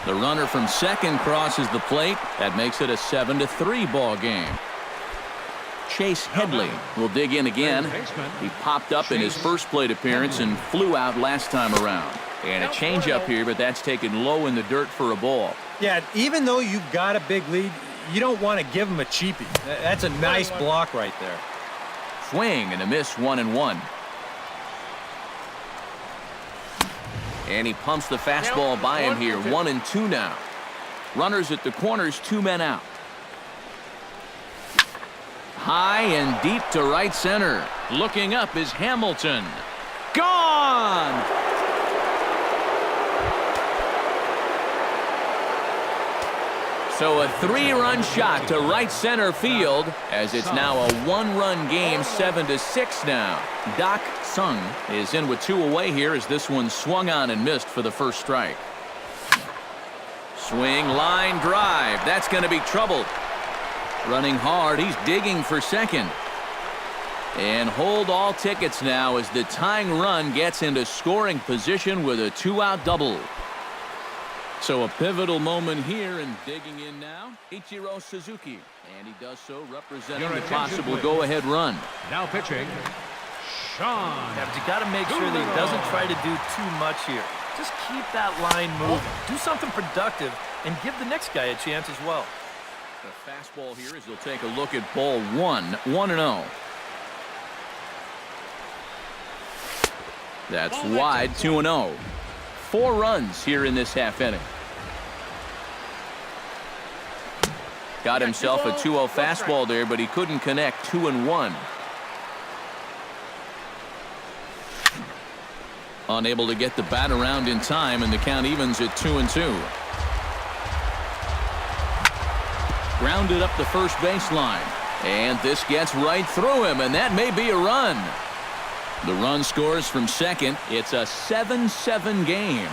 The runner from second crosses the plate. That makes it a 7-3 ball game. Chase Headley will dig in again. He popped up in his first plate appearance and flew out last time around. And a changeup here, but that's taken low in the dirt for a ball. Yeah, even though you've got a big lead, you don't want to give him a cheapie. That's a nice block right there. Swing and a miss, 1-1. And he pumps the fastball by him here. 1-2 now. Runners at the corners, 2 men out. High and deep to right center. Looking up is Hamilton. Gone! So a 3-run shot to right center field as it's now a 1-run game, 7-6 now. Doc Sung is in with 2 away here as this one swung on and missed for the first strike. Swing, line drive. That's going to be trouble. Running hard. He's digging for second. And hold all tickets now as the tying run gets into scoring position with a 2-out double. So a pivotal moment here, and digging in now, Ichiro Suzuki. And he does so representing the possible go-ahead run. Now pitching, Sean. Yeah, but you got to make sure that he doesn't try to do too much here. Just keep that line moving. Do something productive and give the next guy a chance as well. The fastball here as he'll take a look at ball 1, 1-0. That's wide, 2-0. 4 runs here in this half inning. Got himself a 2-0 fastball there, but he couldn't connect. 2-1. Unable to get the bat around in time, and the count evens at 2-2. Grounded up the first baseline, and this gets right through him, and that may be a run. The run scores from second. It's a 7-7 game.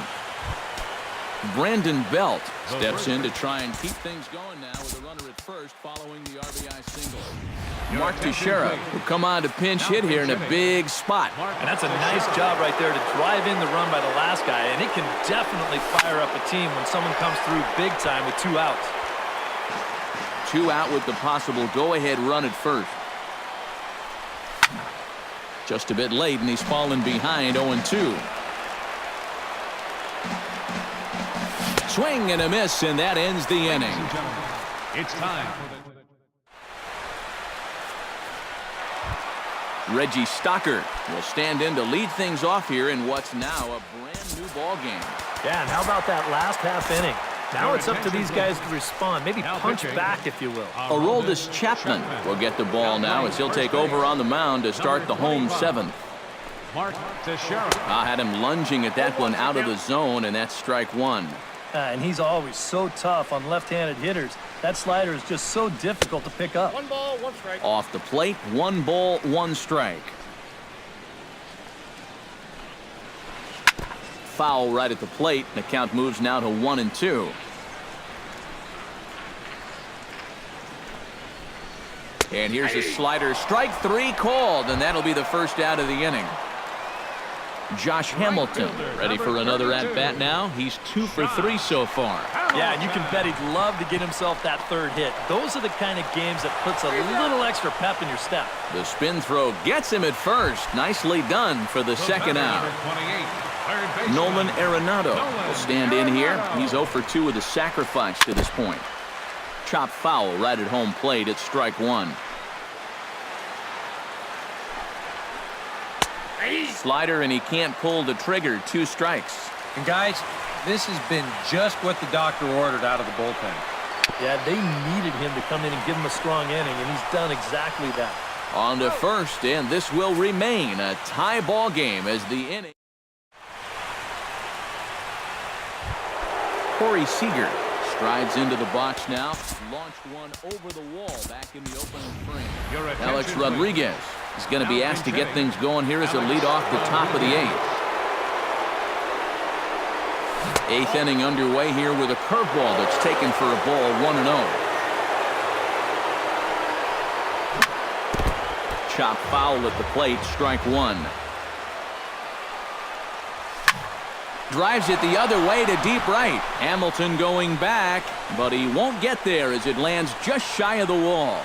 Brandon Belt steps in to try and keep things going now with a runner at first following the RBI single. Mark Teixeira will come on to pinch hit here in a big spot. And that's a nice job right there to drive in the run by the last guy, and it can definitely fire up a team when someone comes through big time with 2 outs. 2 out with the possible go-ahead run at first. Just a bit late, and he's fallen behind 0-2. Swing and a miss, and that ends the inning. It's time. Reggie Stocker will stand in to lead things off here in what's now a brand new ball game. Yeah, and how about that last half inning? Now it's up to these guys to respond. Maybe punch back, if you will. Aroldis Chapman will get the ball now as he'll take over on the mound to start the home 7th. Mark Teixeira. I had him lunging at that one out of the zone, and that's strike 1. And he's always so tough on left-handed hitters. That slider is just so difficult to pick up. 1 ball, 1 strike. Off the plate, 1 ball, 1 strike. Foul right at the plate. The count moves now to 1-2. And here's a slider. Strike 3 called, and that'll be the first out of the inning. Josh Hamilton ready for another at-bat now. He's 2 for 3 so far. Yeah, and you can bet he'd love to get himself that 3rd hit. Those are the kind of games that puts a little extra pep in your step. The spin throw gets him at first. Nicely done for the 2nd out. Nolan Arenado will stand in here. He's 0 for 2 with a sacrifice to this point. Chop foul right at home plate. It's strike 1. Slider, and he can't pull the trigger. 2 strikes. And guys, this has been just what the doctor ordered out of the bullpen. Yeah, they needed him to come in and give him a strong inning, and he's done exactly that. On to first, and this will remain a tie ball game as the inning. Corey Seager strides into the box now. Launched one over the wall back in the opening frame. Alex Rodriguez is going to be asked to get things going here as a lead off the top of the 8th. 8th inning underway here with a curveball that's taken for a ball, 1-0. Chop foul at the plate, strike 1. drives it the other way to deep right. Hamilton going back, but he won't get there as it lands just shy of the wall.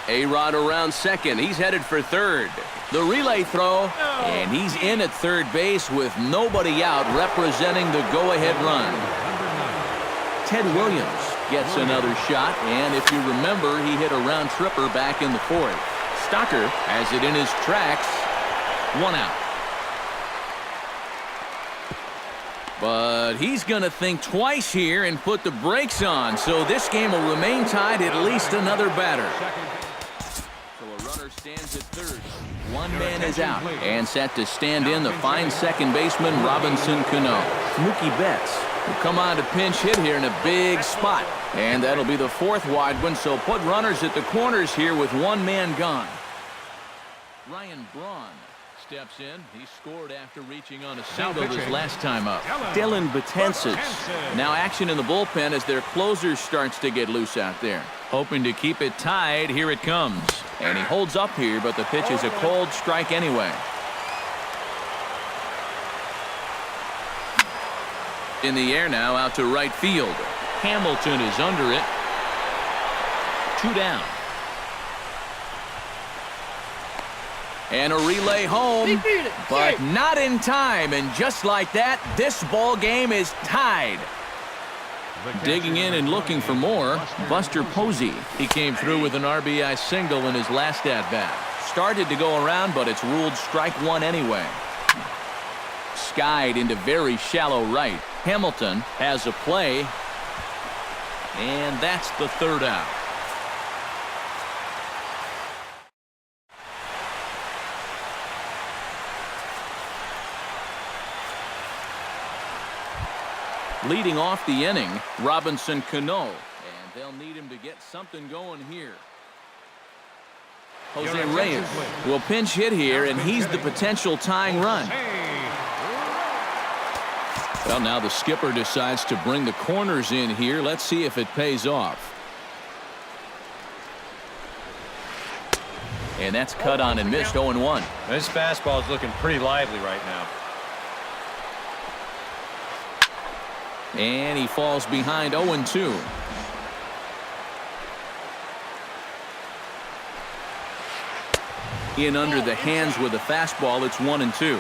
A-Rod around second. He's headed for third. The relay throw, and he's in at third base with nobody out representing the go-ahead run. Ted Williams gets another shot, and if you remember, he hit a round tripper back in the fourth. Stocker has it in his tracks. 1 out. But he's going to think twice here and put the brakes on, so this game will remain tied at least another batter. So a runner stands at third. One man is out and set to stand in the fine second baseman Robinson Cano. Mookie Betts will come on to pinch hit here in a big spot, and that'll be the fourth wide one, so put runners at the corners here with one man gone. Ryan Braun steps in. He scored after reaching on a single his last time up. Dylan Betances. Now action in the bullpen as their closer starts to get loose out there. Hoping to keep it tied. Here it comes. And he holds up here, but the pitch is a cold strike anyway. In the air now out to right field. Hamilton is under it. 2 down. And a relay home, but not in time. And just like that, this ball game is tied. Digging in and looking for more, Buster Posey. He came through with an RBI single in his last at-bat. Started to go around, but it's ruled strike one anyway. Skied into very shallow right. Hamilton has a play, and that's the third out. Leading off the inning, Robinson Cano, and they'll need him to get something going here. Jose Reyes will pinch hit here, and he's the potential tying run. Well, now the skipper decides to bring the corners in here. Let's see if it pays off. And that's cut on and missed. 0-1. This fastball is looking pretty lively right now. And he falls behind 0-2. In under the hands with a fastball, it's 1-2.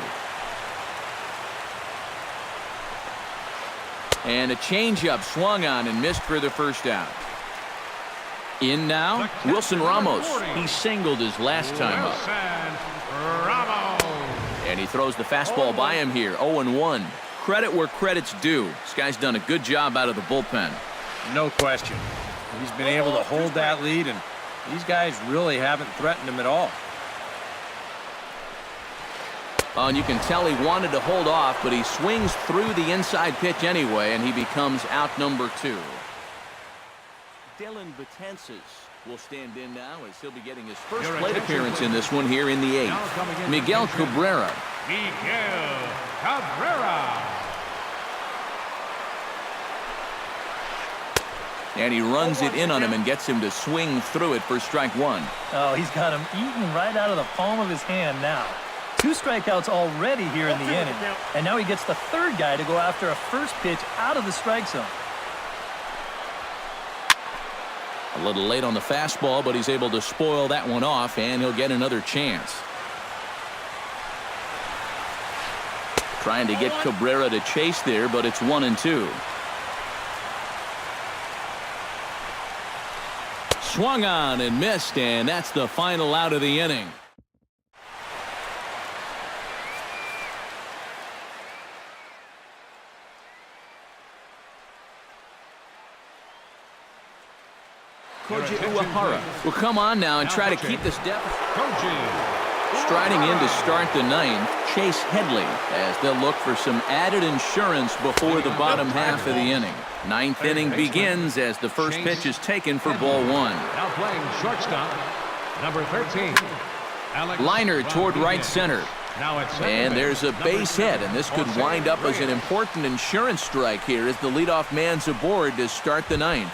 And a changeup swung on and missed for the first out. In now, Wilson Ramos. He singled his last time up. And he throws the fastball by him here. 0-1. Credit where credit's due. This guy's done a good job out of the bullpen. No question. He's been able to hold that lead, and these guys really haven't threatened him at all. Oh, and you can tell he wanted to hold off, but he swings through the inside pitch anyway, and he becomes out number 2. Dylan Betances will stand in now as he'll be getting his first plate appearance in this one here in the 8th. Miguel Cabrera. Miguel Cabrera. And he runs it in on him and gets him to swing through it for strike one. Oh, he's got him eaten right out of the palm of his hand now. 2 strikeouts already here in the inning. And now he gets the third guy to go after a first pitch out of the strike zone. A little late on the fastball, but he's able to spoil that one off, and he'll get another chance. Trying to get Cabrera to chase there, but it's 1-2. Swung on and missed, and that's the final out of the inning. Koji Uehara will come on now and try to keep this deficit. Striding in to start the 9th, Chase Headley, as they'll look for some added insurance before the bottom half of the inning. 9th inning begins as the first pitch is taken for ball 1. Now playing shortstop, number 13. Liner toward right center. And there's a base hit, and this could wind up as an important insurance strike here as the leadoff man's aboard to start the 9th.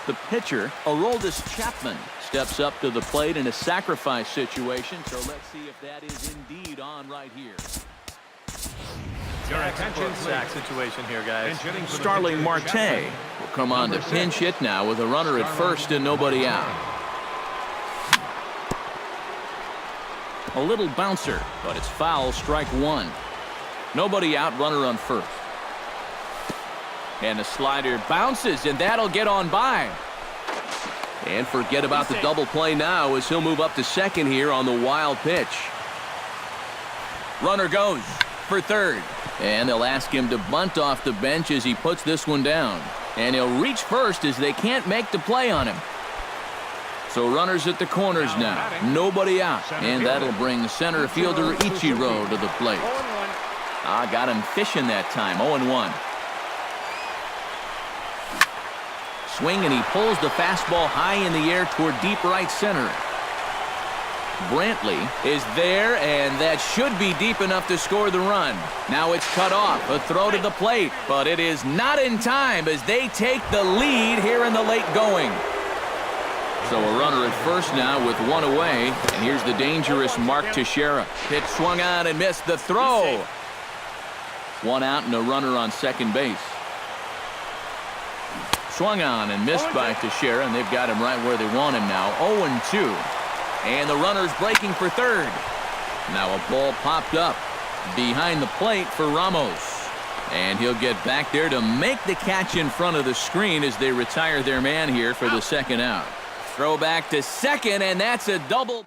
The pitcher, Aroldis Chapman, steps up to the plate in a sacrifice situation, so let's see if that is indeed on right here. Your attention, Textbook please. sack situation here, guys. Pinch hitting for the Starling pitcher, Marte Chapman. will come on to Number pinch 6. hit now with a runner at first and nobody out. A little bouncer, but it's foul, strike one. Nobody out, runner on first. And the slider bounces, and that'll get on by. And forget about the double play now as he'll move up to second here on the wild pitch. Runner goes for third. And they'll ask him to bunt off the bench as he puts this one down. And he'll reach first as they can't make the play on him. So runners at the corners now. Nobody out. And that'll bring center fielder Ichiro to the plate. Got him fishing that time. 0-1. Swing, and he pulls the fastball high in the air toward deep right center. Brantley is there, and that should be deep enough to score the run. Now it's cut off. A throw to the plate, but it is not in time as they take the lead here in the late going. So a runner at first now with one away, and here's the dangerous Mark Teixeira. Pitch swung on and missed the throw. One out and a runner on second base. Swung on and missed by Teixeira, and they've got him right where they want him now. 0-2. And the runner's breaking for third. Now a ball popped up behind the plate for Ramos. And he'll get back there to make the catch in front of the screen as they retire their man here for the second out. Throw back to second, and that's a double.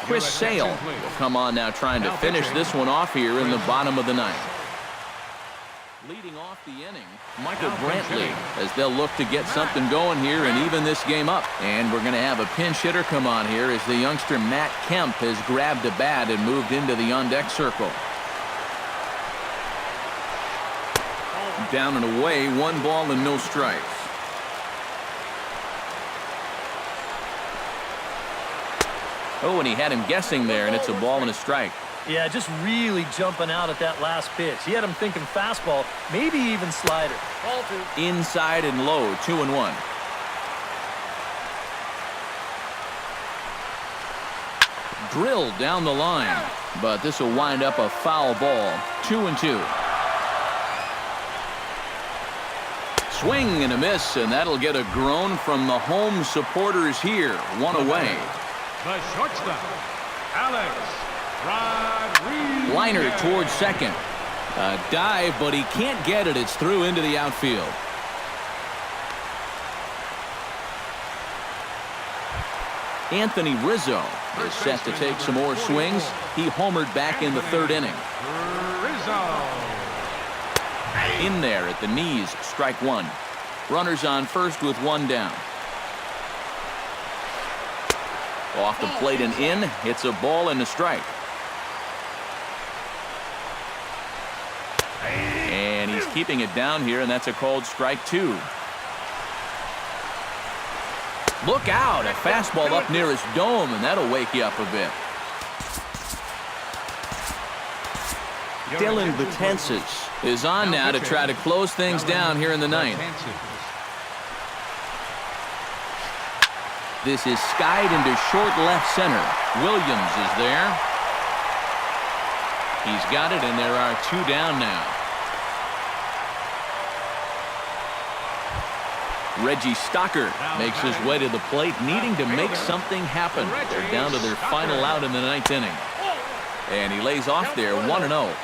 Chris Sale will come on now trying to finish this one off here in the bottom of the ninth. Leading off the inning, Michael Brantley, as they'll look to get something going here and even this game up. And we're going to have a pinch hitter come on here as the youngster Matt Kemp has grabbed a bat and moved into the on-deck circle. Down and away, 1 ball and no strikes. Oh, and he had him guessing there, and it's a ball and a strike. Yeah, just really jumping out at that last pitch. He had him thinking fastball, maybe even slider. Ball 2. Inside and low, 2-1. Drilled down the line, but this will wind up a foul ball. 2-2. Swing and a miss, and that'll get a groan from the home supporters here. One away. The shortstop, Alex Rodriguez. Liner towards second. A dive, but he can't get it. It's through into the outfield. Anthony Rizzo is set to take some more swings. He homered back in the third inning. Rizzo. In there at the knees, strike one. Runners on first with one down. Off the plate and in. It's a ball and a strike. And he's keeping it down here, and that's a called strike 2. Look out. A fastball up near his dome, and that'll wake you up a bit. Dylan Betances is on now to try to close things down here in the ninth. This is skied into short left center. Williams is there. He's got it, and there are 2 down now. Reggie Stocker makes his way to the plate, needing to make something happen. They're down to their final out in the 9th inning. And he lays off there, 1-0.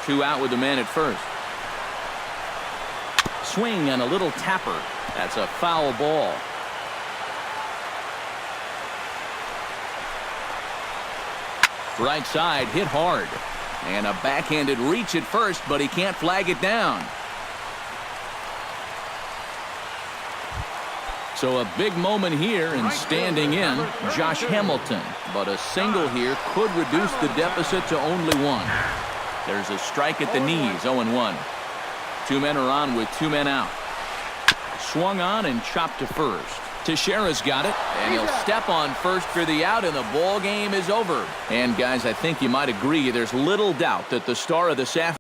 2 out with the man at first. Swing and a little tapper. That's a foul ball. Right side, hit hard. And a backhanded reach at first, but he can't flag it down. So a big moment here, and standing in, Josh Hamilton. But a single here could reduce the deficit to only 1. There's a strike at the knees, 0-1. 2 men are on with 2 men out. Swung on and chopped to first. Teixeira's got it, and he'll step on first for the out, and the ball game is over. And guys, I think you might agree there's little doubt that the star of this afternoon